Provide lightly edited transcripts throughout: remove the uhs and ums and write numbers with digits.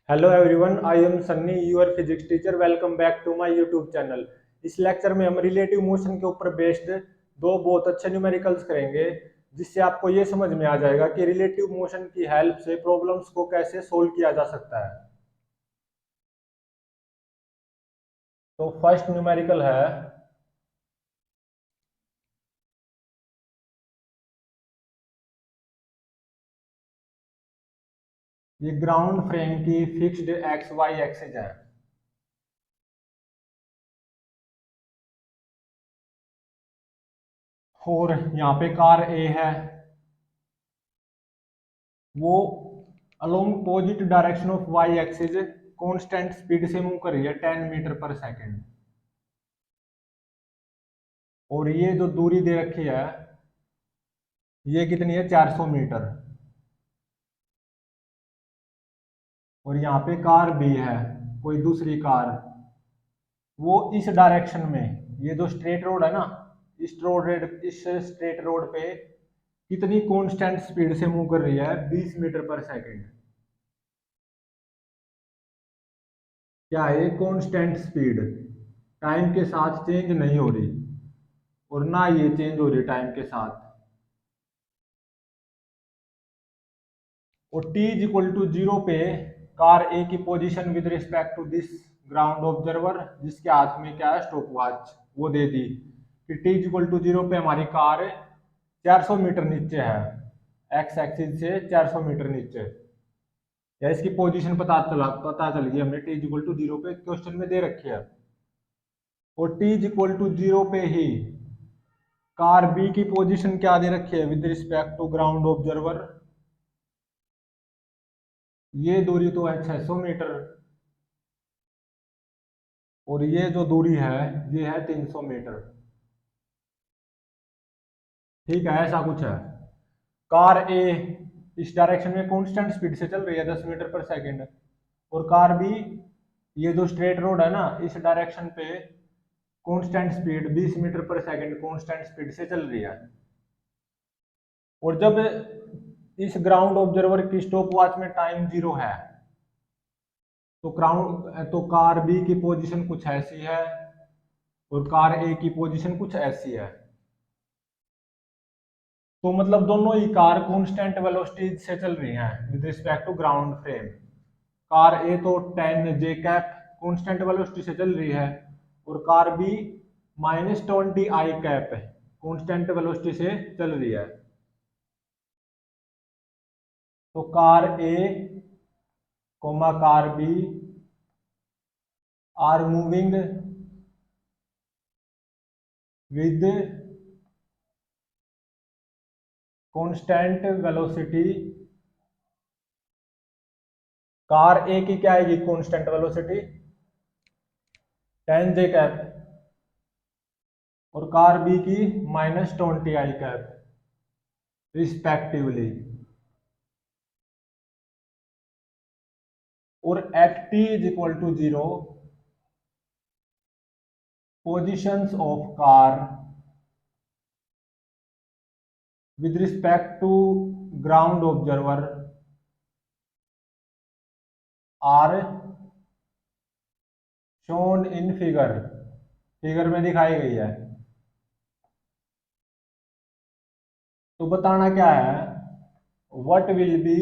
Hello everyone, I am Sunny, your physics teacher. Welcome back to my YouTube channel. इस lecture में हम relative motion के ऊपर based दो बहुत अच्छे न्यूमेरिकल्स करेंगे, जिससे आपको ये समझ में आ जाएगा कि रिलेटिव मोशन की हेल्प से प्रॉब्लम्स को कैसे सोल्व किया जा सकता है। तो फर्स्ट न्यूमेरिकल है, ये ग्राउंड फ्रेम की फिक्स्ड एक्स वाई एक्सिस है। और यहाँ पे कार ए है, वो along positive direction of Y axis constant speed से मूव कर रही है 10 मीटर पर सेकेंड। और ये जो दूरी दे रखी है, ये कितनी है? 400 मीटर। और यहाँ पे कार भी है, कोई दूसरी कार, वो इस डायरेक्शन में, ये जो स्ट्रेट रोड है ना, इस स्ट्रेट रोड पे कितनी कांस्टेंट स्पीड से मूव कर रही है? 20 मीटर पर सेकेंड। क्या है? कांस्टेंट स्पीड, टाइम के साथ चेंज नहीं हो रही, और ना ये चेंज हो रही टाइम के साथ। और t इज इक्वल टू 0 पे कार ए की position with respect to this ground observer, जिसके हाथ में क्या है? स्टॉप वॉच, वो दे दी कि t इज इक्वल टू 0 पे हमारी कार 400 मीटर नीचे है, एक्स एक्सिस से 400 मीटर नीचे। या इसकी पोजीशन पता चल गई हमने, t इज इक्वल टू 0 पे क्वेश्चन में दे रखी है। और t इज इक्वल टू 0 पे ही कार बी की पोजीशन क्या दे रखी है with respect to ground observer? ये दूरी तो है 600 मीटर, और ये जो दूरी है ये है 300 मीटर। ठीक है, ऐसा कुछ है। कार ए इस डायरेक्शन में कांस्टेंट स्पीड से चल रही है 10 मीटर पर सेकंड, और कार बी, ये जो स्ट्रेट रोड है ना, इस डायरेक्शन पे कांस्टेंट स्पीड 20 मीटर पर सेकंड कांस्टेंट स्पीड से चल रही है। और जब इस ग्राउंड ऑब्जर्वर की स्टॉप वॉच में टाइम 0 है, तो कार बी की पोजीशन कुछ ऐसी है, और कार ए की पोजीशन कुछ ऐसी है। तो मतलब दोनों ही कार कांस्टेंट वेलोसिटी से चल रही हैं with respect to ground frame. कार ए तो 10 जे कैप कांस्टेंट वेलोसिटी से चल रही है, और कार बी -20 आई कैप कांस्टेंट वेलोसिटी से चल रही है। तो car A comma car B are moving with constant velocity. Car A की क्या आएगी कांस्टेंट वेलोसिटी? 10 जे कैप, और कार बी की -20 आई कैप रिस्पेक्टिवली। और at t is equal to 0 positions of car with respect to ground observer are shown in figure, figure में दिखाई गई है। तो बताना क्या है? What will B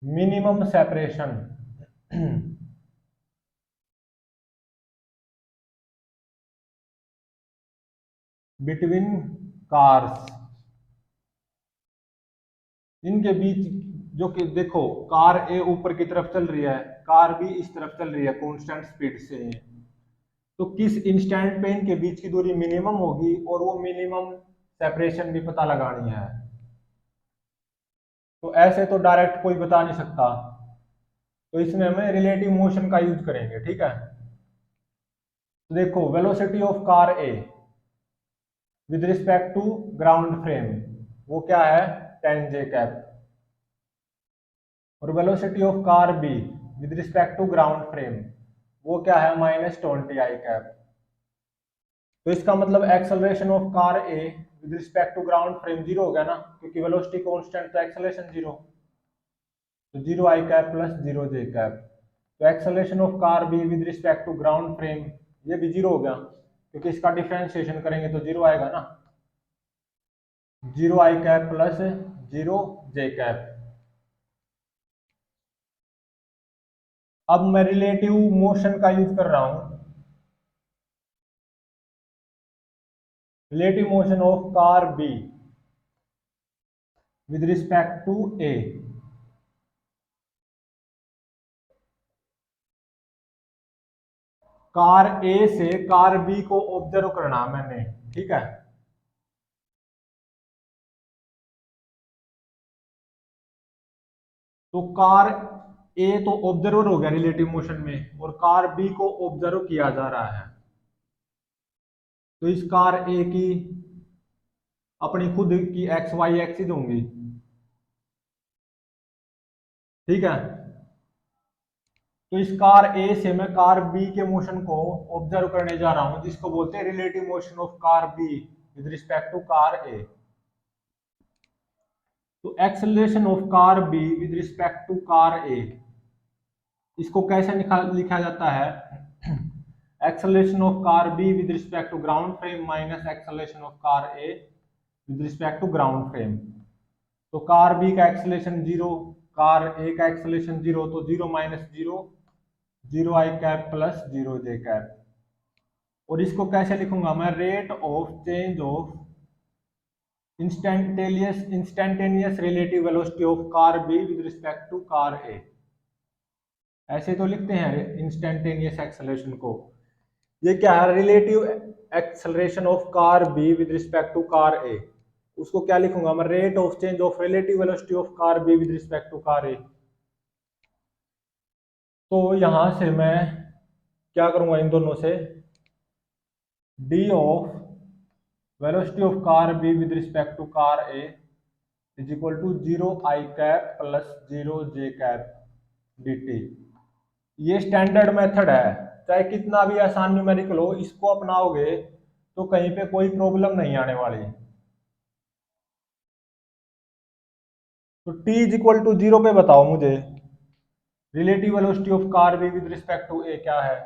minimum separation between cars, इनके बीच। जो कि देखो, कार ए ऊपर की तरफ चल रही है, कार बी इस तरफ चल रही है कांस्टेंट स्पीड से, तो किस इंस्टेंट पे इनके बीच की दूरी मिनिमम होगी, और वो मिनिमम सेपरेशन भी पता लगानी है। तो ऐसे तो डायरेक्ट कोई बता नहीं सकता, तो इसमें हमें रिलेटिव मोशन का यूज करेंगे। ठीक है, तो देखो, velocity of car A with respect to ground frame, वो क्या है? 10 जे कैप। और velocity of car B with respect to ground frame, वो क्या है? -20 आई कैप। तो इसका मतलब acceleration of car A with respect to ground frame 0 हो गया ना, क्योंकि वेलोसिटी कांस्टेंट, तो एक्सेलरेशन 0। तो 0 i cap plus 0 j cap. तो acceleration of car B with respect to ground frame, ये भी 0 हो गया क्योंकि इसका डिफरेंशिएशन करेंगे तो 0 आएगा ना। 0 i cap plus 0 j cap. अब मैं रिलेटिव मोशन का यूज कर रहा हूं। Relative motion of car B with respect to A. कार ए से कार बी को ऑब्जर्व करना मैंने, ठीक है। तो कार ए तो ऑब्जर्वर हो गया रिलेटिव मोशन में, और कार बी को ऑब्जर्व किया जा रहा है। तो इस कार ए की अपनी खुद की एक्स वाई एक्सिस होंगी, ठीक है। तो इस कार ए से मैं कार बी के मोशन को ऑब्जर्व करने जा रहा हूं, जिसको बोलते हैं relative motion of car B with respect to car ए। तो acceleration of car B with respect to car A, इसको कैसे लिखा जाता है? Acceleration of car B with respect to ground frame minus acceleration of car A with respect to ground frame. तो car B का acceleration 0, car A का acceleration 0, तो 0 minus 0, 0 i cap plus 0 j cap. और इसको कैसे लिखूंगा मैं? Rate of change of instantaneous relative velocity of car B with respect to car A. ऐसे तो लिखते हैं इंस्टेंटेनियस एक्सेलरेशन को। ये क्या है? Relative acceleration of car B with respect to car A. उसको क्या लिखूंगा मैं? Rate of change of relative velocity of car B with respect to car ए। तो यहां से मैं क्या करूंगा? इन दोनों से d of velocity of car B with respect to car A is equal to 0 i cap plus 0 j cap dt। ये स्टैंडर्ड मेथड है, चाहे कितना भी आसान न्यूमेरिकल हो, इसको अपनाओगे तो कहीं पे कोई प्रॉब्लम नहीं आने वाली। तो t इज इक्वल टू 0 पे बताओ मुझे relative velocity of car B with respect to A क्या है?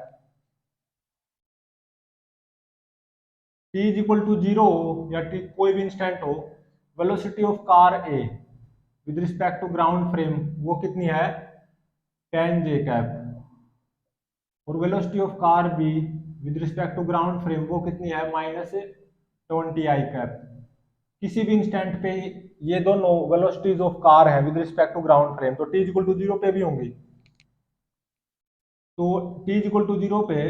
t इज इक्वल टू 0 या t कोई भी इंस्टेंट हो, velocity of car A with respect to ground frame वो कितनी है? 10 j कैप। और velocity of car B with respect to ground frame वो कितनी है? -20 i कैप। किसी भी इंस्टेंट पे ये दोनों वेलोसिटीज ऑफ कार है with respect to ground frame, तो t इक्वल टू 0 पे भी होंगी। तो t इक्वल टू 0 पे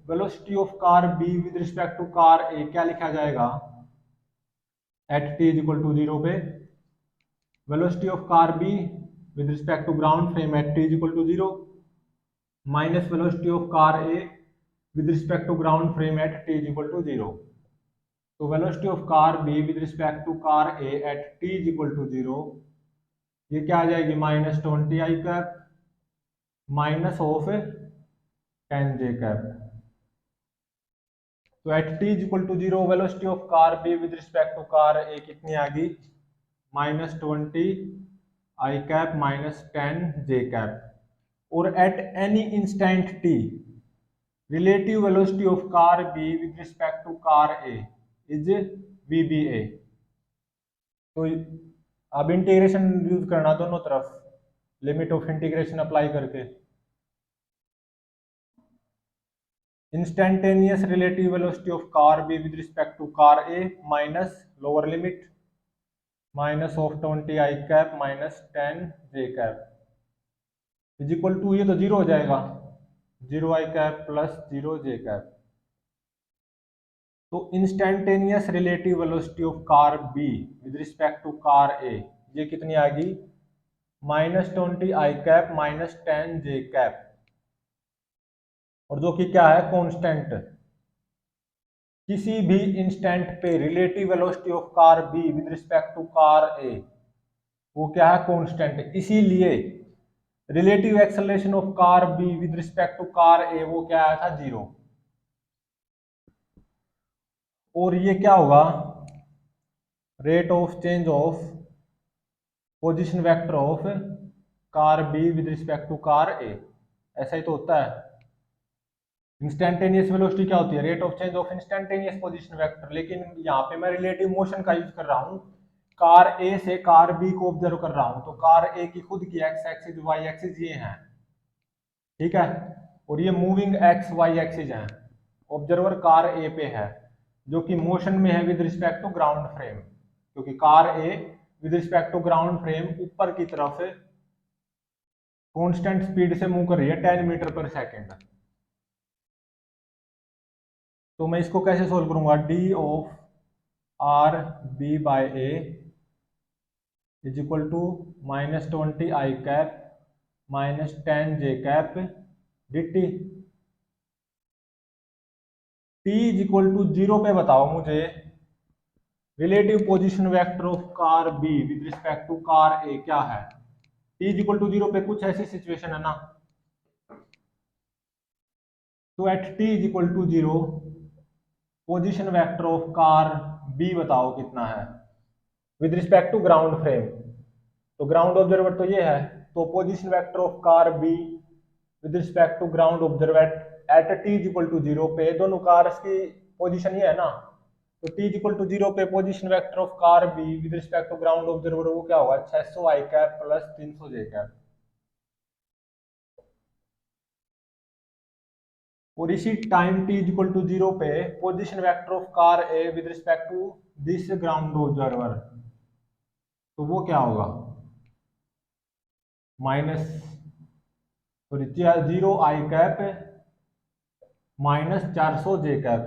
velocity of car B with respect to car A क्या लिखा जाएगा? एट t इक्वल टू 0 पे velocity of car B with respect to ground frame at t equal to 0 minus velocity of car A with respect to ground frame at t equal to 0। तो velocity of car B with respect to car A at t equal to 0, ये क्या आ जाएगी? -20 i cap minus of 10 j cap. तो at t equal to 0 velocity of car B with respect to car A कितनी आ गई? -20 i cap minus 10 j cap. और at any instant t relative velocity of car B with respect to car A is VBA। तो अब integration use करना दोनों तरफ, limit of integration apply करके। Instantaneous relative velocity of car B with respect to car A minus lower limit minus of 20 i cap minus 10 j cap is equal to, ये तो 0 हो जाएगा, 0 i cap plus 0 j cap. तो instantaneous relative velocity of car B with respect to car A ये कितनी आ गई? -20 i cap minus 10 j cap. और जो कि क्या है? कांस्टेंट। किसी भी इंस्टेंट पे relative velocity of car B with respect to car A वो क्या है? कांस्टेंट। इसीलिए relative acceleration of car B with respect to car A वो क्या आया था? 0। और ये क्या होगा? Rate of change of position vector of car B with respect to car A, ऐसा ही तो होता है। इंस्टेंटेनियस वेलोसिटी क्या होती है? Rate of change of instantaneous position vector, लेकिन यहाँ पे मैं रिलेटिव मोशन का यूज कर रहा हूँ। कार ए से कार बी को ऑब्जर्व कर रहा हूँ, तो कार ए की खुद की एक्स एक्सिस वाई एक्सिस ये हैं, ठीक है, और ये मूविंग एक्स वाई एक्सिस हैं। ऑब्जर्वर कार ए पे है जो कि मोशन में है with respect to ground frame, क्योंकि car A with respect to ground frame ऊपर की तरफ कांस्टेंट स्पीड से मूव कर रही है 10 मीटर पर सेकेंड। तो मैं इसको कैसे सोल्व करूंगा? D of r B by A is equal to -20 I cap -10 J cap d t. T is equal to 0 पे बताओ मुझे relative position vector of car B with respect to car A क्या है? T is equal to 0 पे कुछ ऐसी situation है ना, तो at T is equal to 0 position vector of car B बताओ कितना है with respect to ground frame. तो ग्राउंड ऑब्जर्वर तो ये है, तो position vector of car B with respect to ground observer at T is equal to 0 पे दोनों कार्स की पोजीशन ये है ना, तो टी इज इक्वल टू 0 पे position vector of car B with respect to ground observer वो क्या होगा? 600 आई कैप प्लस 300 जे कैप। और इसी time T is equal to 0 पे position vector of car A with respect to this ground observer, तो वो क्या होगा? Minus sorry 0 I cap -400 J cap.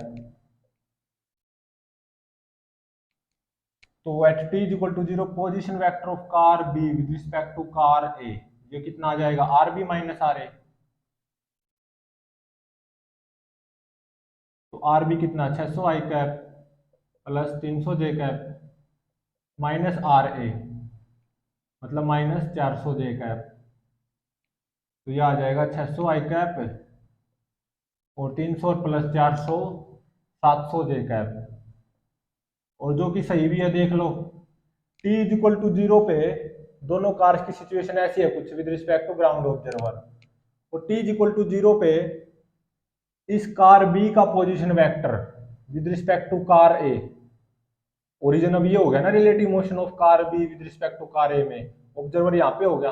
तो at T is equal to 0 position vector of car B with respect to car A, ये कितना आ जाएगा? R B minus r A. तो आर बी कितना? 600 आई cap plus 300 J cap minus r A, मतलब -400 J cap. तो ये आ जाएगा 600 आई कैप और 300 प्लस 400 700 जे कैप। और जो कि सही भी है, देख लो टी इज इक्वल टू 0 पे दोनों कार्स की सिचुएशन ऐसी है कुछ with respect to ground observer, और टी इज इक्वल टू 0 पे इस कार बी का position vector with respect to car A, origin अब ये हो गया ना relative motion of car B with respect to car A में, ऑब्जर्वर यहाँ पे हो गया,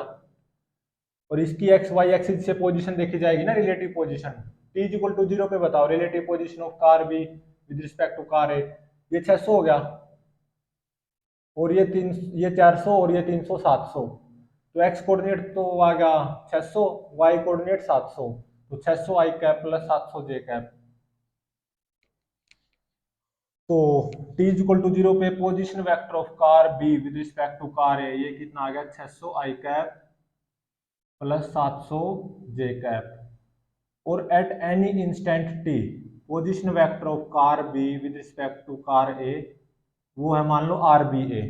और इसकी एक्स वाई एक्सिस से पोजीशन देखी जाएगी ना relative position. T is equal to 0 पे बताओ relative position of car B with respect to car A, ये 600 हो गया, और ये 400 और ये 300 700। तो एक्स कोऑर्डिनेट तो आ गया 600, वाई कोऑर्डिनेट 700, तो 600 आई कैप प्लस 700 जे कैप। तो टी इज इक्वल टू 0 पे position vector of car B with respect to car A, ये कितना आ गया? 600 आई कैप प्लस 700 जे कैप। और at any instant t position vector of car B with respect to car A वो है मान लो are B ए।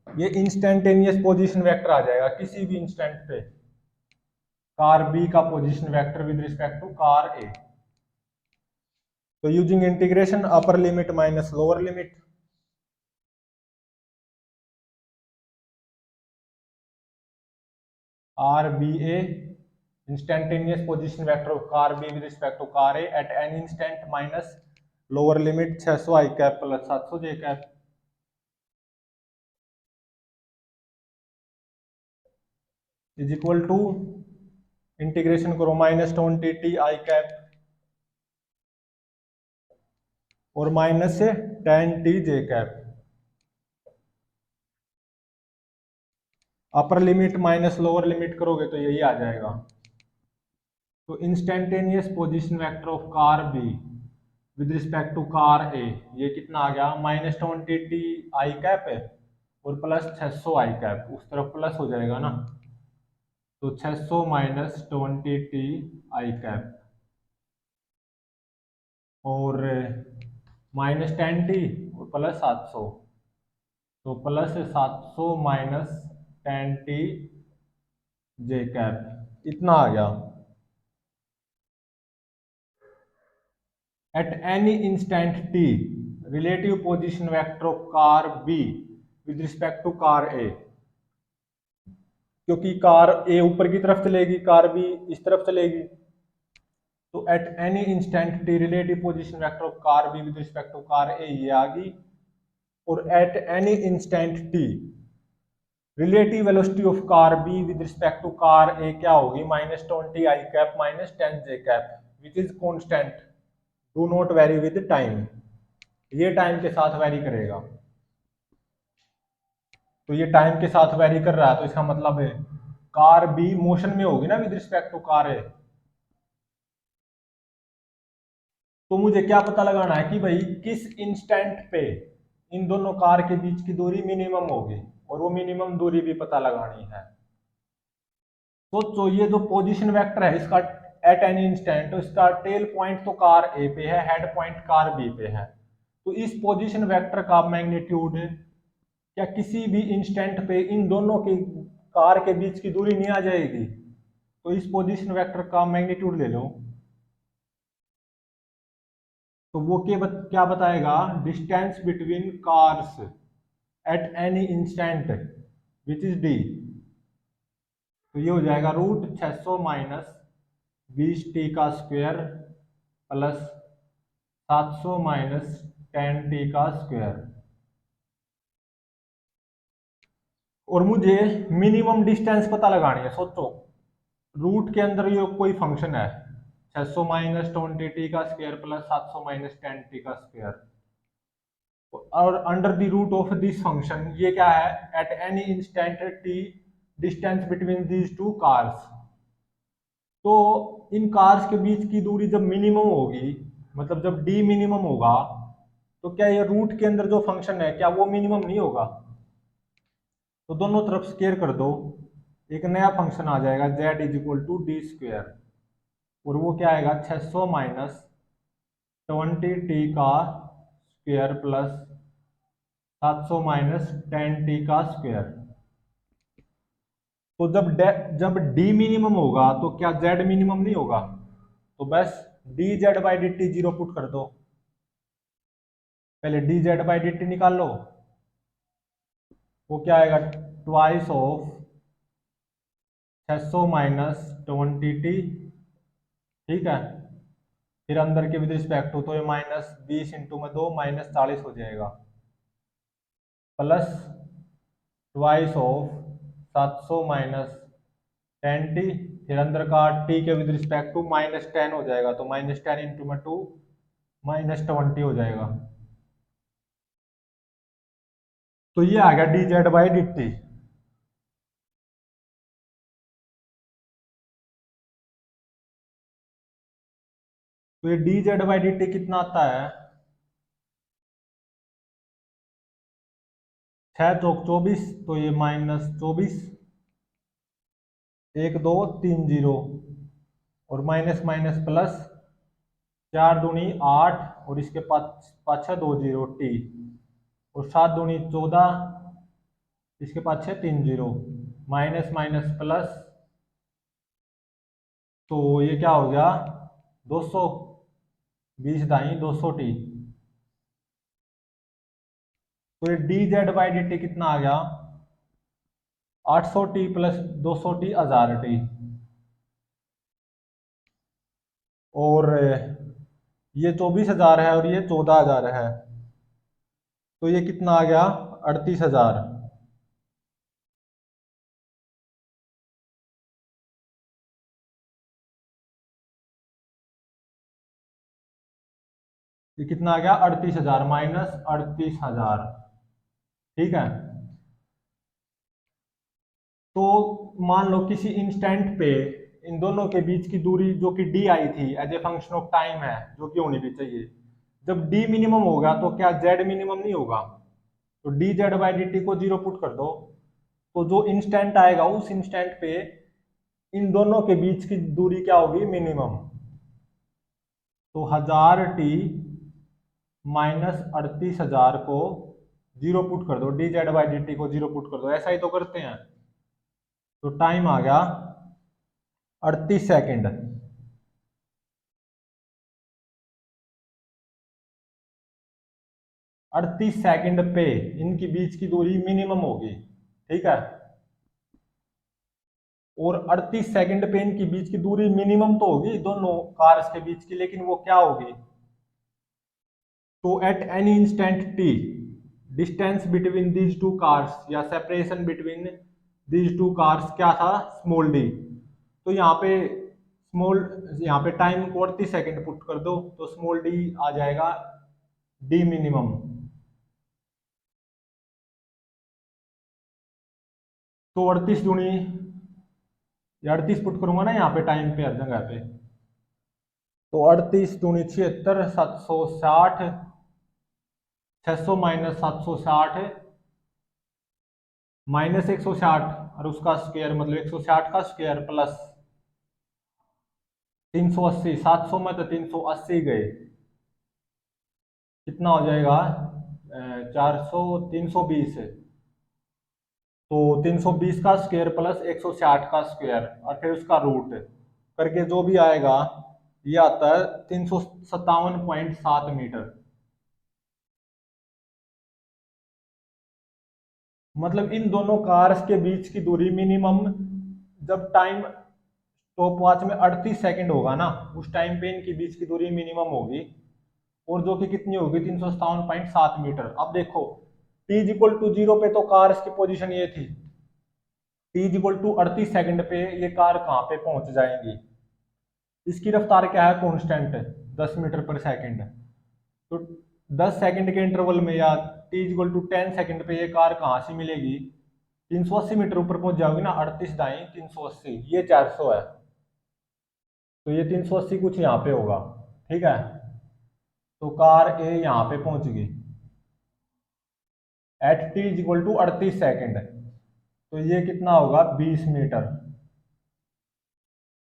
ये इंस्टेंटेनियस पोजीशन वेक्टर आ जाएगा किसी भी इंस्टेंट पे कार बी का position vector with respect to car ए। तो using integration upper limit minus lower limit, r B A instantaneous position vector of car B with respect to car A at any instant minus lower limit 600 I cap plus 700 j cap is equal to integration करो -20 t i cap और minus से 10 t j cap, upper limit minus lower limit करोगे तो यही आ जाएगा। तो instantaneous position vector of car B with respect to car A, ये कितना आ गया? -20 टी आई कैप है और प्लस 600 आई कैप, उस तरफ प्लस हो जाएगा ना, तो 600 माइनस 20 टी आई कैप और -10 टी और प्लस 700, तो plus 700 minus 10 t j cap इतना आ गया। At any instant t relative position vector of car B with respect to car A, क्योंकि कार ए ऊपर की तरफ चलेगी, कार बी इस तरफ चलेगी, तो at any instant t relative position vector of car B with respect to car A ये आ गई, और at any instant t relative velocity of car B with respect to car A क्या होगी, -20 आई cap -10 J cap which is constant, do not vary with time, ये time के साथ very करेगा। तो ये टाइम के साथ वेरी कर रहा है, तो इसका मतलब है कार बी मोशन में होगी ना विद रिस्पेक्ट टू कार ए। तो मुझे क्या पता लगाना है कि भाई किस इंस्टेंट पे इन दोनों कार के बीच की दूरी मिनिमम होगी, और वो मिनिमम दूरी भी पता लगानी है। तो ये जो पोजीशन वेक्टर है इसका एट एनी इंस्टेंट, तो इसका टेल पॉइंट तो कार ए पे है, हेड पॉइंट कार बी पे है, तो इस पोजीशन वेक्टर का मैग्नीट्यूड क्या किसी भी इंस्टेंट पे इन दोनों की कार के बीच की दूरी नहीं आ जाएगी, तो इस पोजीशन वेक्टर का मैग्नीट्यूड ले लो, तो वो क्या बताएगा, distance between cars at any instant which is D, तो ये हो जाएगा √600 माइनस 20t का स्क्वायर प्लस 700 माइनस 10t का स्क्वायर। और मुझे मिनिमम डिस्टेंस पता लगानी है। सोचो रूट के अंदर ये कोई फंक्शन है 600 माइनस 20t का स्क्वायर प्लस 700 माइनस 10t का स्क्वायर, और under the root of this function ये क्या है, at any instant T distance between these two cars. तो इन कार्स के बीच की दूरी जब मिनिमम होगी, मतलब जब डी मिनिमम होगा, तो क्या ये रूट के अंदर जो फंक्शन है क्या वो मिनिमम नहीं होगा, तो दोनों तरफ स्क्वायर कर दो, एक नया फंक्शन आ जाएगा z is equal to D square, और वो क्या आएगा 600 माइनस 20t का स्क्वायर प्लस 700 माइनस 10t का स्क्वायर। तो जब d मिनिमम होगा तो क्या z मिनिमम नहीं होगा, तो बस dz/dt जीरो पुट कर दो, पहले dz/dt निकाल लो, वो क्या आएगा ट्वाइस ऑफ 600 माइनस 20t, ठीक है, फिर अंदर के विद रिस्पेक्ट हो तो ये -20 इंटू में 2 -40 हो जाएगा, plus twice of 700 minus 10t, फिर अंदर का t के विद रिस्पेक्ट टू -10 हो जाएगा, तो -10 इंटू में 2 -20 हो जाएगा, तो ये आ गया dz/dt। तो ये dz/dt कितना आता है, 6 चौक 24, तो ये -24, 1 2 3 0, और माइनस माइनस प्लस 4 दूनी 8, और इसके पाछे 2 0 टी, और 7 दूनी 14, इसके पाछे 3 0, माइनस माइनस प्लस, तो ये क्या हो गया 200, 20 दाई 200t, तो ये dz/dt कितना आ गया 800t प्लस 200t 1000t, और ये 24,000 है और ये 14,000 है, तो ये कितना आ गया 38,000। ये कितना आ गया 38,000 माइनस 38,000, ठीक है। तो मान लो किसी इंस्टेंट पे इन दोनों के बीच की दूरी जो कि डी आई थी as a function of time है, जो कि होनी भी चाहिए, जब डी मिनिमम होगा तो क्या जेड मिनिमम नहीं होगा, तो dz/dt को जीरो पुट कर दो, तो जो इंस्टेंट आएगा उस इंस्टेंट पे इन दोनों के बीच की दूरी क्या होगी मिनिमम, तो 1000t माइनस 38,000 को जीरो पुट कर दो, dz/dt को जीरो पुट कर दो, ऐसा ही तो करते हैं, तो टाइम आ गया 38 सेकेंड। 38 सेकंड पे इनकी बीच की दूरी मिनिमम होगी, ठीक है। और 38 सेकंड पे इनकी बीच की दूरी मिनिमम तो होगी दोनों कार्स के बीच की, लेकिन वो क्या होगी? तो at any instant T distance between these two cars या separation between these two cars क्या था? Small d. तो यहाँ पे स्मॉल, यहाँ पे टाइम को 38 सेकंड पुट कर दो तो स्मॉल डी आ जाएगा डी मिनिमम। तो 38 दूनी, या 38 पुट करूंगा ना यहाँ पे टाइम पे हर जगह पे, तो 38 दूनी 76, 760, 600 माइनस 760 माइनस 160 और उसका स्क्वायर मतलब 160 का स्क्वायर प्लस 380, 700 में तो 380 गए, कितना हो जाएगा? 400, 320 है। तो 320 का स्क्वायर प्लस 160 का स्क्वायर और फिर उसका रूट करके जो भी आएगा ये आता है 357.7 मीटर। मतलब इन दोनों कार्स के बीच की दूरी मिनिमम, जब टाइम स्टॉप वॉच में 38 सेकंड होगा ना, उस टाइम पे इनकी बीच की दूरी मिनिमम होगी, और जो कि कितनी होगी? 357.7 मीटर। अब देखो t इज इक्वल टू 0 पे तो कार्स की पोजीशन ये थी, t is equal to 38 second पे ये कार कहाँ पे पहुंच जाएंगी? इसकी रफ्तार क्या है? कांस्टेंट 10 मीटर पर सेकंड। तो 10 सेकंड के इंटरवल में या t is equal to 10 second पे ये कार कहाँ से मिलेगी? 380 मीटर ऊपर पहुंच जाओगी ना, 38 दाई 380, ये 400 है, तो ये 380 कुछ यहाँ पे होगा, ठीक है। तो कार ए यहाँ पे पहुंच गई at T is equal to 38 second, तो ये कितना होगा? 20 मीटर,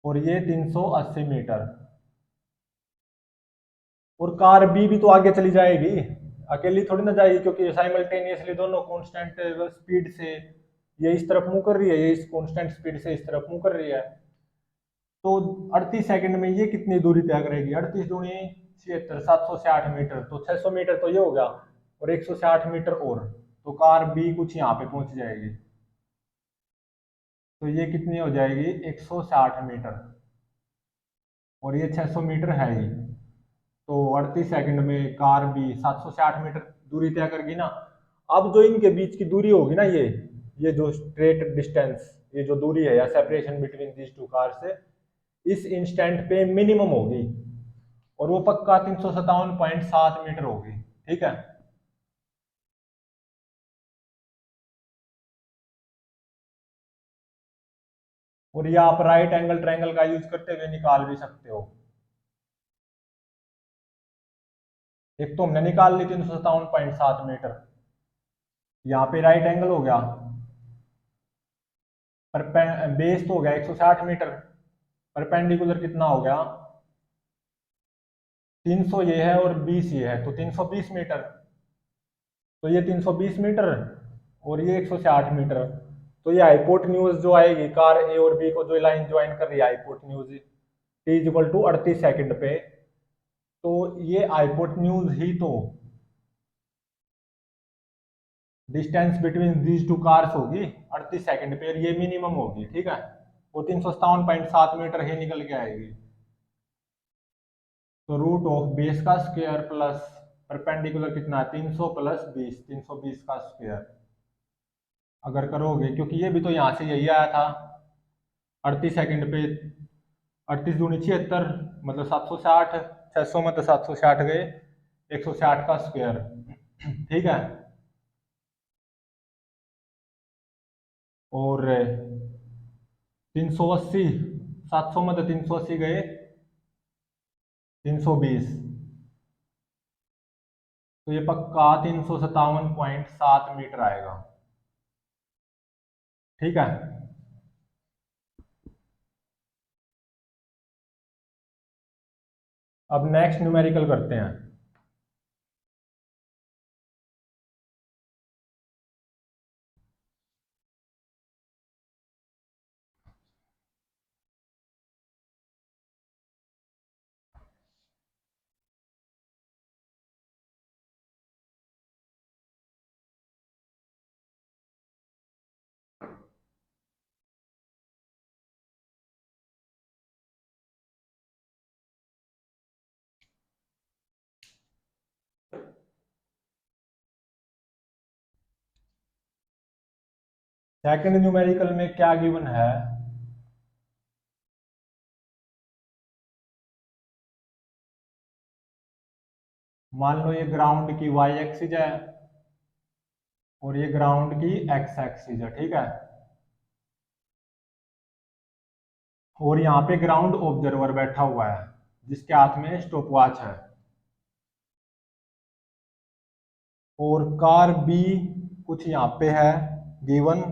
और ये 380 मीटर। और कार बी भी तो आगे चली जाएगी, अकेली थोड़ी ना जाएगी, क्योंकि साइमल्टेनियसली दोनों कांस्टेंट स्पीड से ये इस तरफ मूव कर रही है, ये इस कांस्टेंट स्पीड से इस तरफ मूव कर रही है। तो 38 सेकंड में ये कितनी दूरी तय करेगी? 38 दूनी 76, 760 मीटर, तो 600 मीटर तो ये हो गया, और 160 मीटर और, तो कार बी कुछ यहाँ पे पहुंच जाएगी। तो ये कितनी हो जाएगी? 160 मीटर, और ये 600 मीटर है ही। तो 38 सेकंड में कार भी 760 मीटर दूरी तय करेगी ना। अब जो इनके बीच की दूरी होगी ना, ये जो स्ट्रेट डिस्टेंस, ये जो दूरी है या separation between these to car से, इस इंस्टेंट पे मिनिमम होगी, और वो पक्का 357.7 मीटर होगी, ठीक है। और ये आप राइट एंगल ट्रायंगल का यूज करते हुए निकाल भी सकते हो। एक तो हमने निकाल ली 357.7 मीटर, यहाँ पे राइट एंगल हो गया, पर बेस तो हो गया 160 मीटर, परपेंडिकुलर कितना हो गया? 300 ये है और 20 ये है, तो 320 मीटर। तो ये 320 मीटर और ये 160 मीटर, तो ये हाइपोटेन्यूज जो आएगी कार ए और बी को जो लाइन ज्वाइन कर रही है, hypotenuse T is equal to 38 second पे, तो ये हाइपोटेन्यूज ही तो distance between these two cars होगी 38 सेकंड पे, और ये मिनिमम होगी, ठीक है। वो 357.7 मीटर ही निकल के आएगी। तो रूट ऑफ बेस का स्क्वायर प्लस परपेंडिकुलर कितना है? 300 प्लस 20, 320 का स्क्वायर अगर करोगे, क्योंकि ये भी तो यहाँ से यही आया था 38 सेकंड पे। 38 दूनी 76 मतलब 760, 600 में तो 760 गए, 160 का स्क्वायर, ठीक है। और 380, 700 में तो 380 गए, 320, तो ये पक्का 357.7 मीटर आएगा, ठीक है। अब नेक्स्ट न्यूमेरिकल करते हैं। सेकंड न्यूमेरिकल में क्या गिवन है, मान लो ये ग्राउंड की वाई एक्सिस है और ये ग्राउंड की एक्स एक्सिस है, ठीक है। और यहाँ पे ग्राउंड ऑब्जर्वर बैठा हुआ है जिसके हाथ में स्टॉपवॉच है, और कार बी कुछ यहाँ पे है गिवन,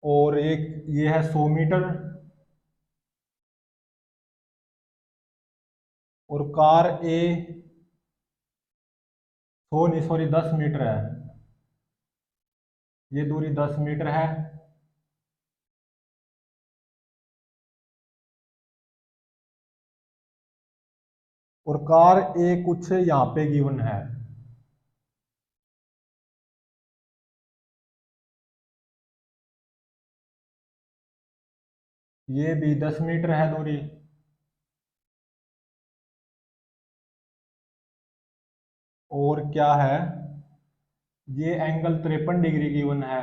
और एक ये है 100 मीटर, और कार ए सॉरी 10 मीटर है, ये दूरी 10 मीटर है। और कार ए कुछ यहाँ पे गिवन है, ये भी 10 मीटर है दूरी। और क्या है, ये एंगल 53 डिग्री गिवन है,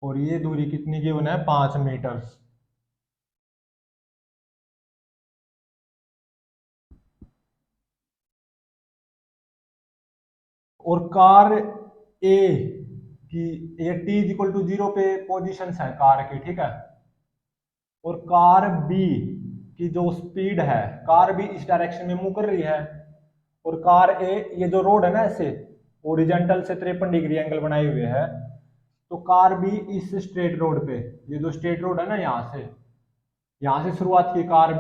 और ये दूरी कितनी गिवन है, 5 मीटर। और कार ए की ये टी इज इक्वल टू 0 पे पोजीशन है कार की, ठीक है। और कार बी की जो स्पीड है, कार बी इस डायरेक्शन में मूव कर रही है, और कार ए ये जो रोड है ना ऐसे ओरिजेंटल से 53 डिग्री एंगल बनाए हुए है, तो कार बी इस स्ट्रेट रोड पे, ये जो स्ट्रेट रोड है ना यहाँ से शुरुआत की कार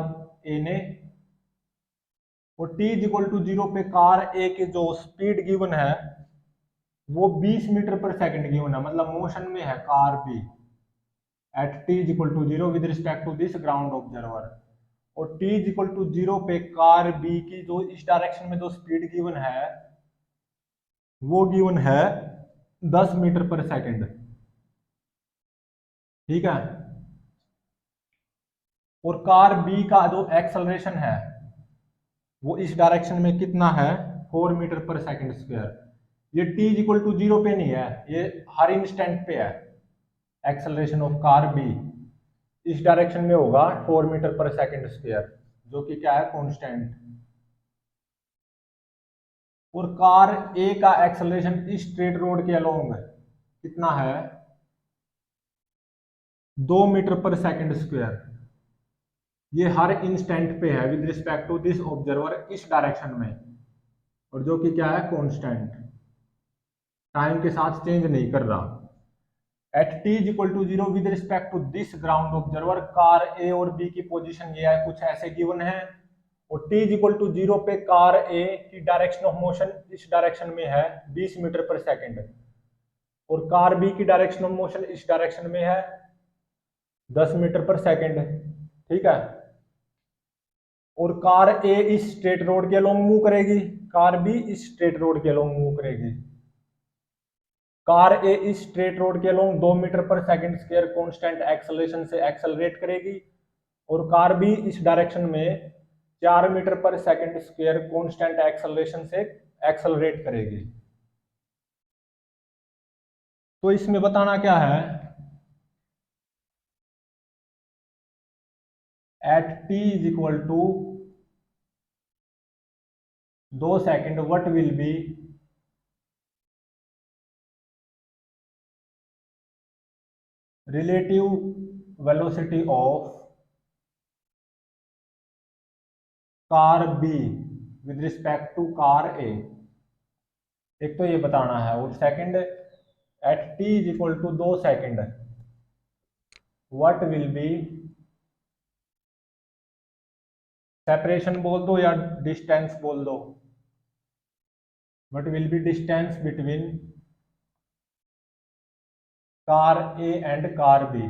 ए ने, और टी इज इक्वल टू 0 पे कार ए की जो स्पीड गिवन है वो 20 मीटर पर सेकंड गिवन है, मतलब मोशन में है car B at T is equal to 0 with respect to this ground observer. और टी इज इक्वल टू 0 पे कार बी की जो इस डायरेक्शन में जो स्पीड गिवन है वो गिवन है 10 मीटर पर सेकंड, ठीक है। और कार बी का जो एक्सेलरेशन है वो इस डायरेक्शन में कितना है, 4 मीटर पर सेकंड स्क्वायर। ये टी इज इक्वल टू 0 पे नहीं है, ये हर इंस्टेंट पे है। एक्सेलरेशन ऑफ कार बी इस डायरेक्शन में होगा 4 मीटर पर सेकंड स्क्वायर, जो कि क्या है, कांस्टेंट। और कार ए का एक्सेलरेशन इस स्ट्रेट रोड के अलोंग कितना है, 2 मीटर पर सेकंड स्क्वायर। ये हर इंस्टेंट पे है with respect to this observer इस डायरेक्शन में, और जो कि क्या है, कांस्टेंट, टाइम के साथ चेंज नहीं कर रहा। At T is equal to 0 with respect to this ground observer car A और बी की पोजीशन ये है, कुछ ऐसे गिवन है। और टी इज इक्वल टू 0 पे कार ए की डायरेक्शन ऑफ मोशन इस डायरेक्शन में है 20 मीटर पर सेकंड, और कार बी की डायरेक्शन ऑफ मोशन इस डायरेक्शन में है 10 मीटर पर सेकंड, ठीक है। और कार ए इस स्ट्रेट रोड के अलोंग मूव करेगी, कार बी इस स्ट्रेट रोड के अलोंग मूव करेगी। कार ए इस स्ट्रेट रोड के अलोंग 2 मीटर पर सेकंड स्क्वायर कांस्टेंट एक्सेलरेशन से एक्सेलरेट करेगी, और कार बी इस डायरेक्शन में 4 मीटर पर सेकंड स्क्वायर कांस्टेंट एक्सेलरेशन से एक्सेलरेट करेगी। तो इसमें बताना क्या है, at T is equal to 2 second what will be relative velocity of car B with respect to car A, एक तो ये बताना है। और second, at T is equal to 2 second what will be, separation बोल दो या डिस्टेंस बोल दो, what will be distance between car A and car B.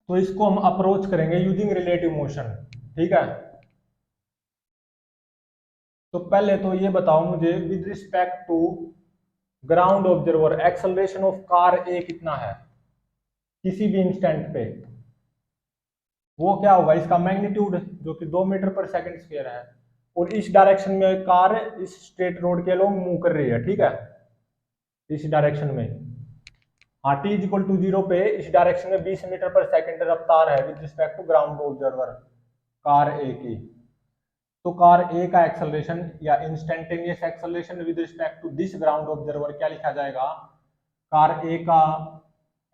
तो इसको हम अप्रोच करेंगे यूजिंग रिलेटिव मोशन, ठीक है। तो पहले तो ये बताओ मुझे with respect to ground observer acceleration of car A कितना है किसी भी इंस्टेंट पे, वो क्या होगा, इसका मैग्नीट्यूड जो कि 2 मीटर पर सेकंड स्क्वायर है, और इस डायरेक्शन में कार इस स्ट्रेट रोड के लोग मूव कर रही है, ठीक है, इस डायरेक्शन में। हाँ, टी इज इक्वल टू 0 पे इस डायरेक्शन में 20 मीटर पर सेकंड रफ्तार है with respect to ground observer car A की। तो कार ए का एक्सेलरेशन या instantaneous acceleration with respect to this ground observer क्या लिखा जाएगा, कार ए का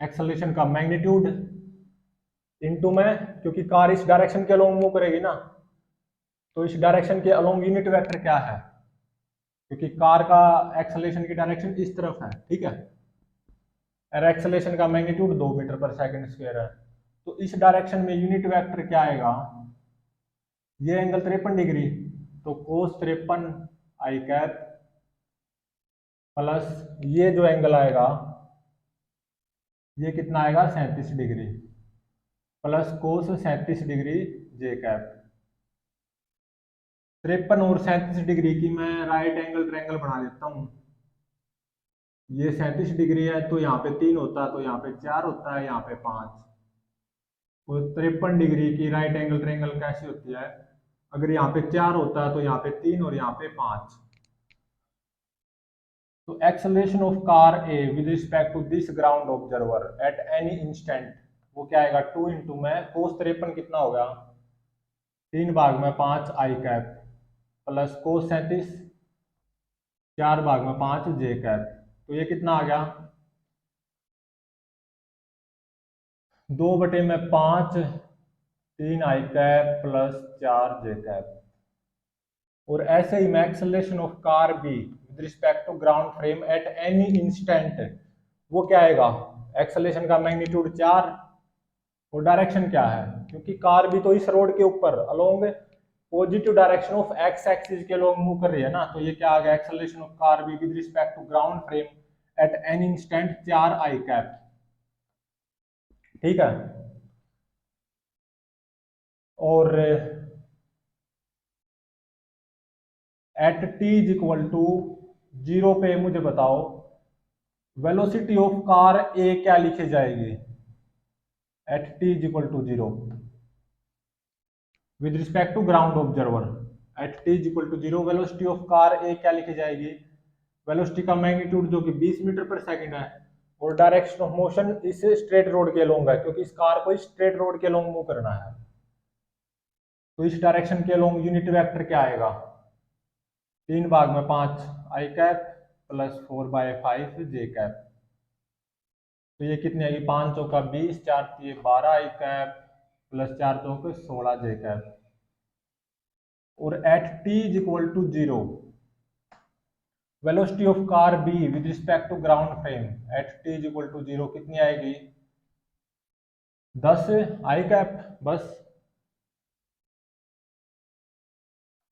एक्सेलरेशन का मैग्नीट्यूड इनटू में, क्योंकि कार इस डायरेक्शन के अलोंग मूव करेगी ना, तो इस डायरेक्शन के अलोंग यूनिट वेक्टर क्या है, क्योंकि कार का एक्सेलरेशन की डायरेक्शन इस तरफ है, ठीक है, और एक्सेलरेशन का मैग्नीट्यूड 2 मीटर पर सेकंड स्क्वायर है। तो इस डायरेक्शन में यूनिट वेक्टर क्या आएगा, ये एंगल 53 डिग्री, तो कोस 53 आई कैप प्लस ये जो एंगल आएगा ये कितना आएगा 37 डिग्री प्लस कोस 37 डिग्री जे कैप। 53 और 37 डिग्री की मैं राइट एंगल ट्रायंगल बना लेता हूँ। ये 37 डिग्री है तो यहाँ पे 3 होता है, तो यहाँ पे 4 होता है, यहाँ पे 5। और 53 डिग्री की राइट एंगल ट्रायंगल कैसी होती है, अगर यहाँ पे 4 होता है तो यहाँ पे 3 और यहाँ पे 5। तो acceleration of car A with respect to this ground observer at any instant वो क्या आएगा, 2 इंटू में कोस 53 कितना होगा 3/5 I cap plus cos 37 4/5 J cap. तो ये कितना आ गया 2/5 3 आई कैप प्लस 4 जे कैप। और ऐसे ही मैं acceleration of car B with respect to ground frame at any instant वो क्या आएगा, एक्सेलरेशन का मैग्नीट्यूड 4 और डायरेक्शन क्या है, क्योंकि कार भी तो इस रोड के ऊपर along positive direction of x axis के लोग मूव कर रही है ना, तो ये क्या आ गया acceleration of car B with respect to ground frame at any instant 4 I cap, ठीक है। और at T is equal to 0 पे मुझे बताओ वेलोसिटी ऑफ कार ए क्या लिखी जाएगी at T is equal to 0 with respect to ground observer at T is equal to 0 velocity of car A क्या लिखी जाएगी, वेलोसिटी का मैग्नीट्यूड जो कि 20 मीटर पर सेकंड है, और डायरेक्शन ऑफ मोशन इस स्ट्रेट रोड के अलोंग है, क्योंकि इस कार को स्ट्रेट रोड के अलोंग मूव करना है, तो इस डायरेक्शन के अलोंग यूनिट वेक्टर क्या आएगा 3/5 I cap plus 4/5 J cap. तो ये कितनी आएगी 5 चौका 20 4 12 आई कैप प्लस 4 चौके 16 जे कैप। और at T is equal to 0 velocity of car B with respect to ground frame at T is equal to 0 कितनी आएगी 10 आई कैप बस।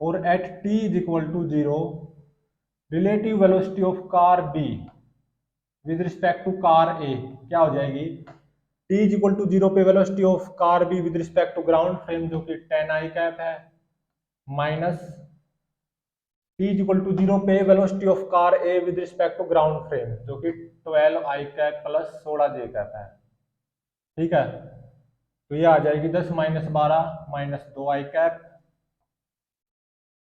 और at T is equal to 0 relative velocity of car B with respect to car A क्या हो जाएगी, t is equal to 0 पे velocity of car B with respect to ground frame जो कि 10 आई कैप है, minus T is equal to 0 पे velocity of car A with respect to ground frame जो कि 12 I cap plus 16 J cap है, ठीक है। तो ये आ जाएगी 10 - 12 -2 आई कैप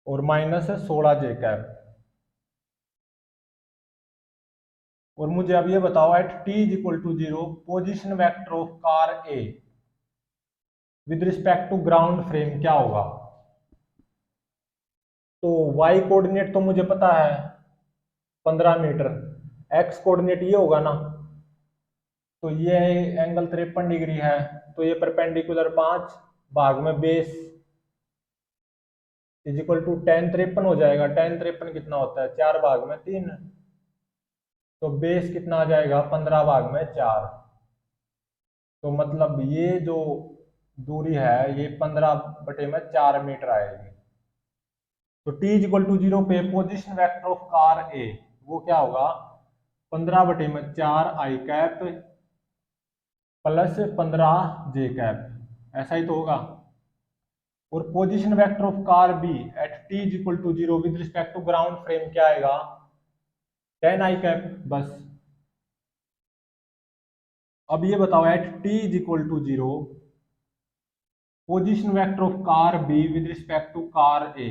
और माइनस 16 जे कैप। और मुझे अब ये बताओ at T is equal to 0 position vector of car A with respect to ground frame क्या होगा। तो y कोऑर्डिनेट तो मुझे पता है 15 मीटर, x कोऑर्डिनेट ये होगा ना, तो ये एंगल 53 डिग्री है, तो ये परपेंडिकुलर 5 भाग में बेस इज इक्वल टू 10 53 हो जाएगा। 10 53 कितना होता है 4 भाग में 3, तो बेस कितना आ जाएगा 15 भाग में 4। तो मतलब ये जो दूरी है ये 15/4 मीटर आएगी। तो t इज इक्वल टू 0 पे position vector of car A वो क्या होगा 15/4 आई कैप प्लस 15 जे कैप, ऐसा ही तो होगा। और position vector of car B at T is equal to 0 with respect to ground frame क्या आएगा 10 आई कैप बस। अब ये बताओ at T is equal to 0 position vector of car B with respect to car A,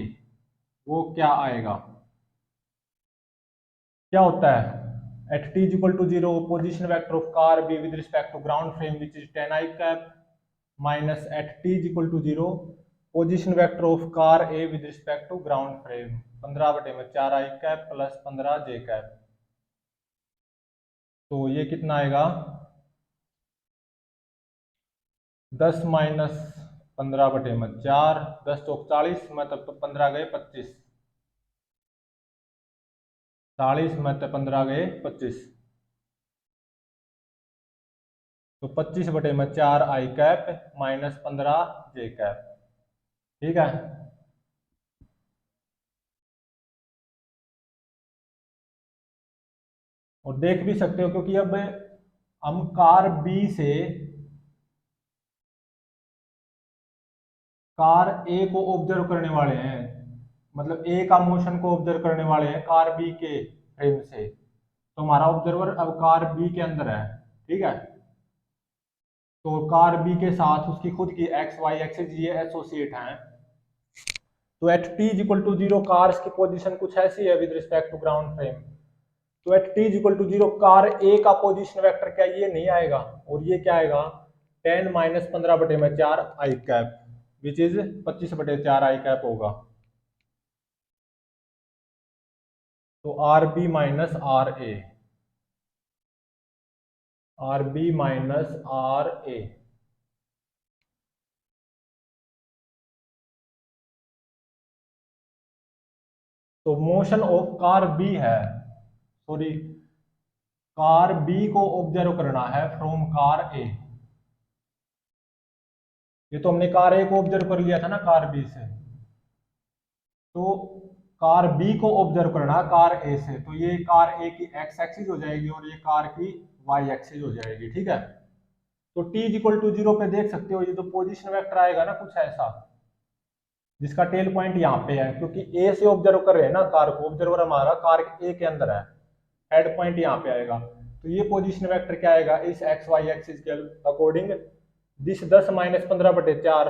वो क्या आएगा? क्या होता है at T is equal to 0 position vector of car B with respect to ground frame which is 10 I cap minus at T is equal to 0 position vector of car A with respect to ground frame 15/4 I cap plus 15 J cap. तो ये कितना आएगा? 10 minus 15/4, 10 चौक 40, मतलब तो 15 गए 25, 40 में तो 15 गए 25, तो 25/4 i cap minus 15 J cap. ठीक है, और देख भी सकते हो क्योंकि अब हम कार बी से कार ए को ऑब्जर्व करने वाले हैं, मतलब ए का मोशन को ऑब्जर्व करने वाले हैं कार बी के फ्रेम से, तो हमारा ऑब्जर्वर अब कार बी के अंदर है। ठीक है, तो कार बी के साथ उसकी खुद की एक्स वाई एक्सिस ये एसोसिएट हैं। तो at T is equal to 0 cars की पोजीशन कुछ ऐसी है with respect to ground frame. तो at T is equal to 0 car A का पोजीशन वेक्टर क्या ये नहीं आएगा, और ये क्या आएगा 10 minus 15/4 I cap which is 25/4 i cap होगा। तो r B minus r A, r B minus r A. तो मोशन ऑफ कार बी है, सॉरी कार बी को ऑब्जर्व करना है फ्रॉम कार ए। ये तो हमने कार ए को ऑब्जर्व कर लिया था ना कार बी से, तो कार बी को ऑब्जर्व करना है कार ए से, तो ये कार ए की एक्स एक्सिस हो जाएगी और ये कार की वाई एक्सिस हो जाएगी। ठीक है, तो t इज इक्वल टू 0 पे देख सकते हो ये जो पोजीशन वेक्टर आएगा ना कुछ ऐसा, जिसका टेल पॉइंट यहाँ पे है, क्योंकि ए से ऑब्जर्व कर रहे हैं ना कार को, ऑब्जर्वर हमारा कार ए के अंदर है, हेड पॉइंट यहाँ पे आएगा। तो ये पोजीशन वेक्टर क्या आएगा इस एक्स वाई एक्सिस के according, this 10 minus 15/4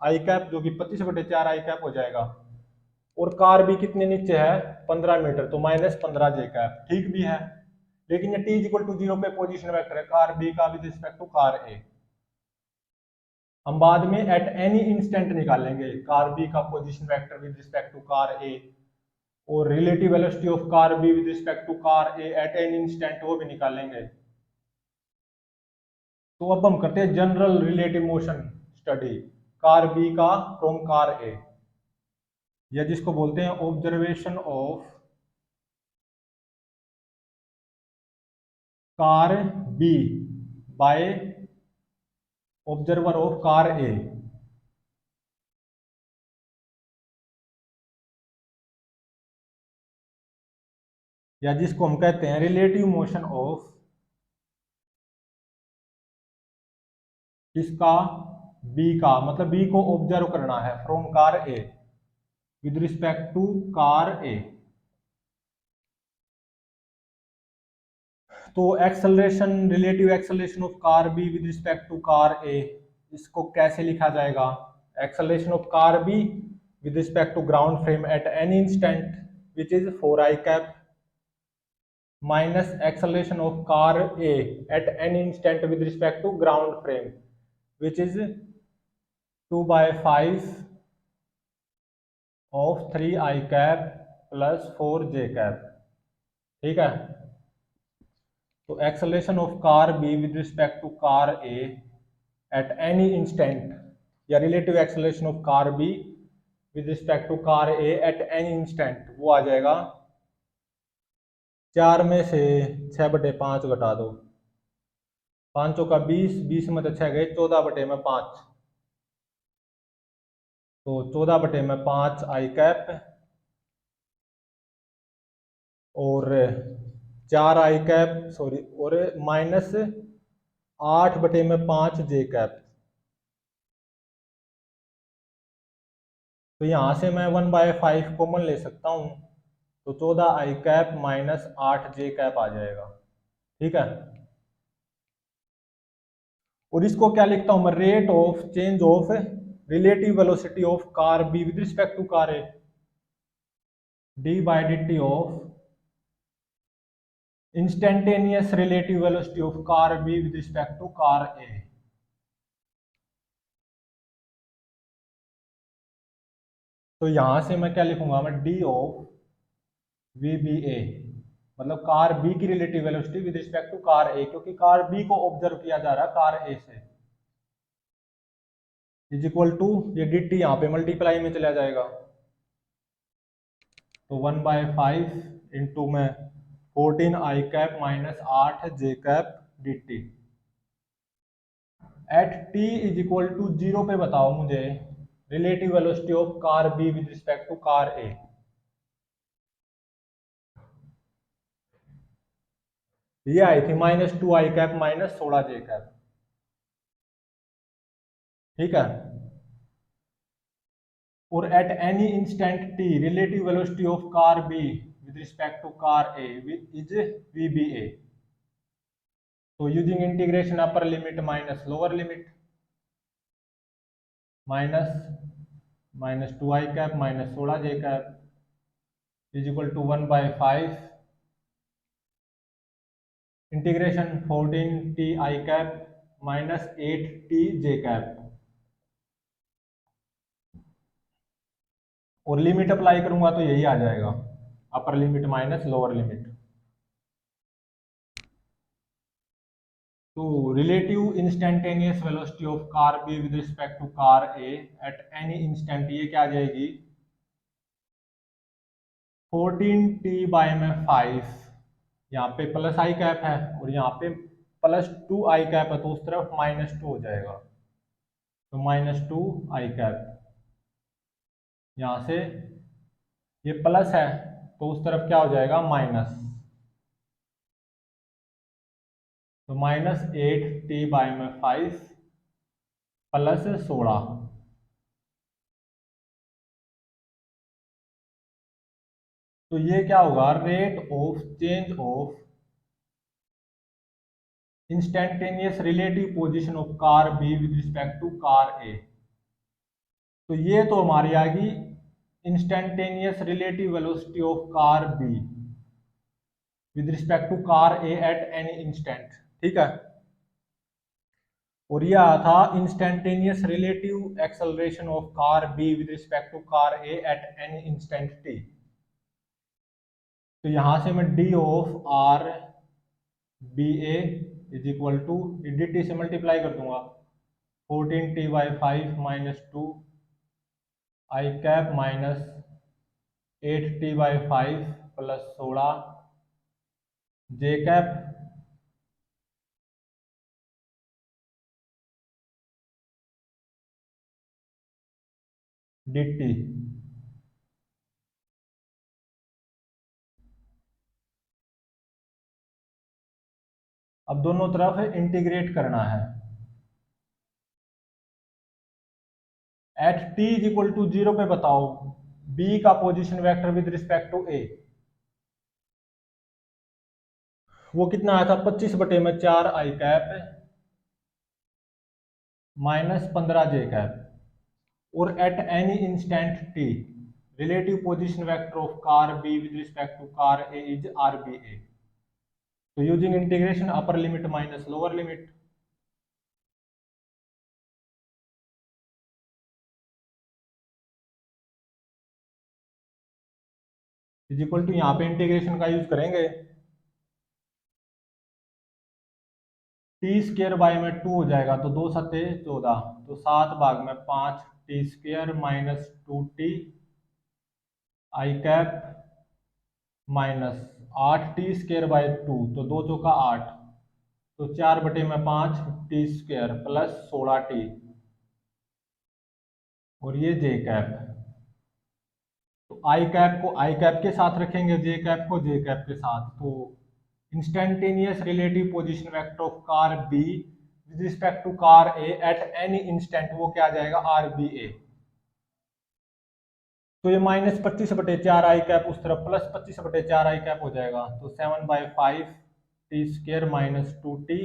I cap जो कि 25/4 आई कैप हो जाएगा, और कार भी कितने नीचे है 15 मीटर, तो माइनस 15 जे कैप। ठीक भी है, लेकिन ये t इज इक्वल टू 0 पे पोजीशन वेक्टर है कार बी का with respect to car A. हम बाद में एट एनी इंस्टेंट निकालेंगे कार बी का position vector with respect to car A, और relative velocity of car B with respect to car A at any instant वो भी निकालेंगे। तो अब हम करते हैं general relative motion study car B का फ्रॉम कार ए, या जिसको बोलते हैं observation of car B by observer of car A. या जिसको हम कहते हैं रिलेटिव मोशन ऑफ किसका बी का, मतलब बी को ऑब्जर्व करना है from car A with respect to car ए। तो acceleration relative acceleration of car B with respect to car A, इसको कैसे लिखा जाएगा? Acceleration of car B with respect to ground frame at any instant which is 4 I cap minus acceleration of car A at any instant with respect to ground frame which is 2/5 of 3 I cap plus 4 J cap. ठीक है, तो acceleration of car B with respect to car A at any instant, या relative acceleration of car B with respect to car A at any instant, वो आ जाएगा 4 में से 6/5 घटा दो, 5 का 20, 20 में तो 6 गए 14/5, तो 14/5 आई कैप और 4 आई कैप सॉरी, और माइनस 8/5 जे कैप। तो यहां से मैं 1/5 कॉमन ले सकता हूं, तो 14i माइनस 8j आ जाएगा। ठीक है, और इसको क्या लिखता हूं मैं, rate of change of relative velocity of car B with respect to car A, d by d t of instantaneous relative velocity of car B with respect to car ए। तो यहां से मैं क्या लिखूंगा, मैं d of v B A, मतलब car B की relative velocity with respect to car A, क्योंकि कार बी को ऑब्जर्व किया जा रहा है कार ए से, इज इक्वल टू ये डी टी यहाँ पे मल्टीप्लाई में चला जाएगा, तो 1/5 इंटू में 14i माइनस 8j d t. At T is equal to 0 पे बताओ मुझे relative velocity of car B with respect to car A. ये आई थी -2i माइनस 16j। ठीक है, और at any instant t relative velocity of car B with respect to car A is v B A. तो using integration upper limit minus lower limit, -2i minus 16j is equal to 1/5 integration 14ti minus 8tj, और limit apply करूंगा तो यही आ जाएगा, upper limit minus lower limit. तो relative instantaneous velocity of car B with respect to car A at any instant, ये क्या आ जाएगी 14t/5, यहाँ पे प्लस i है और यहाँ पे +2i है, तो उस तरफ -2 हो जाएगा, तो -2i। यहाँ से ये प्लस है तो उस तरफ क्या हो जाएगा माइनस, तो -8t/5 +16। तो ये क्या होगा, rate of change of instantaneous relative position of car B with respect to car ए। तो ये तो हमारी आ गई instantaneous relative velocity of car B with respect to car A at any instant. ठीक है, और ये आया था instantaneous relative acceleration of car B with respect to car A at any instant t. तो यहां से मैं d of r B A is equal to D T से मल्टीप्लाई कर दूंगा, 14t/5 -2i minus 8t/5 +16j D T. अब दोनों तरफ इंटीग्रेट करना है। At T is equal to 0 पे बताओ बी का position vector with respect to A, वो कितना आया था 25/4i माइनस 15j। और at any instant t relative position vector of car B with respect to car A is r B A. तो using integration upper limit minus lower limit, is equal to यहाँ पे integration का use करेंगे, t² में 2 हो जाएगा तो 2 सत्ते 14, तो 7/5t² minus 2t i minus 8t² 2, तो 2 चौका 8, तो 4/5t² प्लस 16t, और ये j। तो i को i के साथ रखेंगे, j को j के साथ, तो instantaneous relative position vector of car B with respect to car A at any instant, वो क्या आ जाएगा आर बी ए। तो ये -25/4 i कैप उस तरफ +25/4 i कैप हो जाएगा। तो 7/5 t² -2t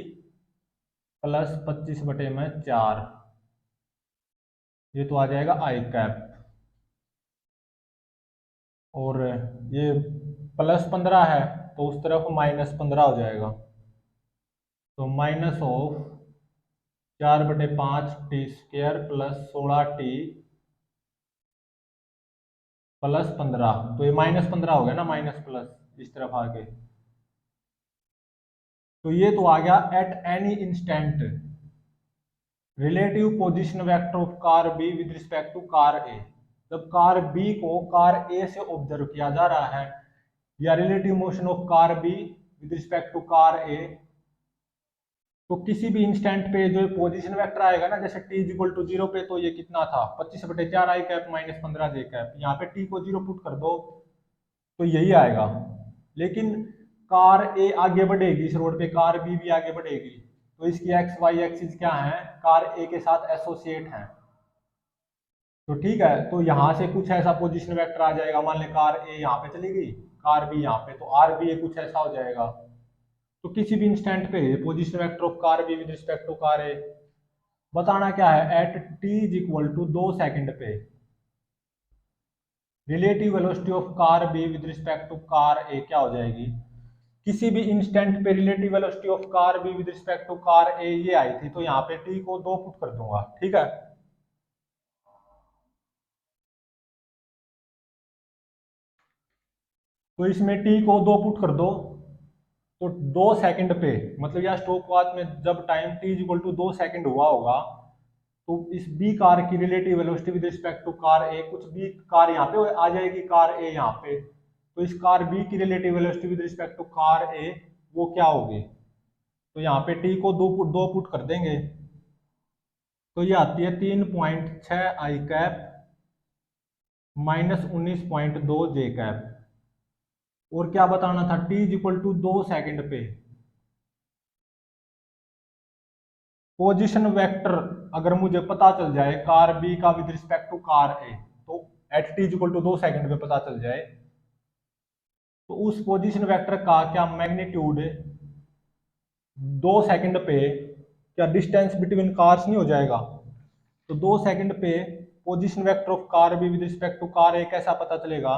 +25/4 ये तो आ जाएगा i कैप। और ये +15 है तो उस तरफ -15 हो जाएगा। तो -4/5 t² +16t +15, तो ये -15 हो गया ना, माइनस प्लस इस तरफ आके। तो ये तो आ गया at any instant relative position vector of car B with respect to car A. जब कार बी को कार ए से ऑब्जर्व किया जा रहा है, या relative motion of car B with respect to car ए, तो किसी भी इंस्टेंट पे जो पोजीशन वेक्टर आएगा ना, जैसे t = 0 पे तो ये कितना था 25/4 i कैप -15 j कैप। यहाँ पे t को 0 पुट कर दो तो यही आएगा। लेकिन कार ए आगे बढ़ेगी, इस रोड पे कार बी भी आगे बढ़ेगी, तो इसकी एक्स वाई एक्सिस क्या है, कार ए के साथ एसोसिएट है। तो ठीक है, तो यहाँ से कुछ ऐसा पोजीशन वेक्टर आ जाएगा। मान ले कार ए यहाँ पे चली गई, कार बी यहाँ पे, तो आर बी ए कुछ ऐसा हो जाएगा। तो किसी भी इंस्टेंट पे position vector of car B with respect to car A बताना क्या है, एट t = 2 सेकंड पे relative velocity of car B with respect to car A क्या हो जाएगी। किसी भी इंस्टेंट पे relative velocity of car B with respect to car A ये आई थी, तो यहाँ पे t को 2 पुट कर दूंगा। ठीक है, तो इसमें t को 2 पुट कर दो, तो 2 सेकंड पे, मतलब यह स्टॉपवॉच में जब टाइम t = 2 सेकंड हुआ होगा, तो इस बी कार की relative velocity with respect to car A, कुछ बी कार यहाँ पे आ जाएगी, कार ए यहाँ पे, तो इस कार बी की relative velocity with respect to car A वो क्या होगी। तो यहाँ पे टी को 2 पुट कर देंगे, तो ये आती है 3.6 i कैप -19.2 j कैप। और क्या बताना था, t = 2 सेकंड पे पोजीशन वेक्टर अगर मुझे पता चल जाए कार बी का विद रिस्पेक्ट टू कार ए, तो एट t = 2 सेकंड पे पता चल जाए, तो उस पोजीशन वेक्टर का क्या मैग्नीट्यूड 2 सेकंड पे, क्या डिस्टेंस बिटवीन कार्स नहीं हो जाएगा। तो 2 सेकंड पे position vector of car B with respect to car A कैसा पता चलेगा,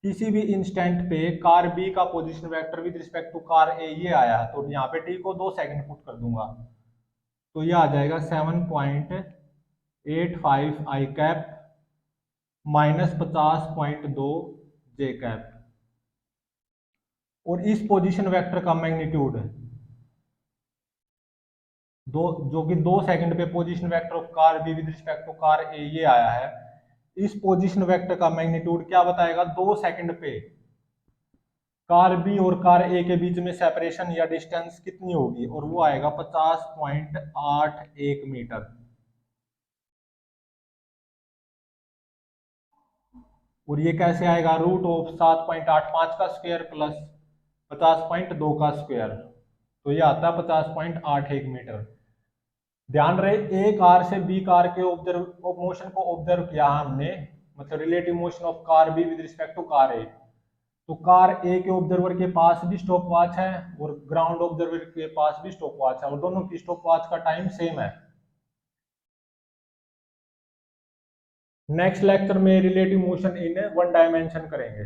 किसी भी इंस्टेंट पे कार बी का position vector with respect to car A ये आया है, तो यहाँ पे टी को 2 सेकंड पुट कर दूंगा, तो ये आ जाएगा 7.85 i कैप -50.2 j कैप। और इस पोजीशन वेक्टर का मैग्नीट्यूड जो कि 2 सेकंड पे position vector of car B with respect to car A ये आया है, इस पोजीशन वेक्टर का मैग्नीट्यूड क्या बताएगा, 2 सेकंड पे कार बी और कार ए के बीच में सेपरेशन या डिस्टेंस कितनी होगी, और वो आएगा 50.81 मीटर। और ये कैसे आएगा, √7.85 का स्क्वायर प्लस 50.2 का स्क्वायर, तो ये आता है 50.81 मीटर। ध्यान रहे, ए कार से बी कार के ऑब्जर्व मोशन को ऑब्जर्व किया हमने, मतलब relative motion of car B with respect to car ए, तो कार ए के ऑब्जर्वर के पास भी स्टॉप वॉच है और ग्राउंड ऑब्जर्वर के पास भी स्टॉप वॉच है, और दोनों की स्टॉप वॉच का टाइम सेम है। नेक्स्ट लेक्चर में रिलेटिव मोशन इन 1 डायमेंशन करेंगे।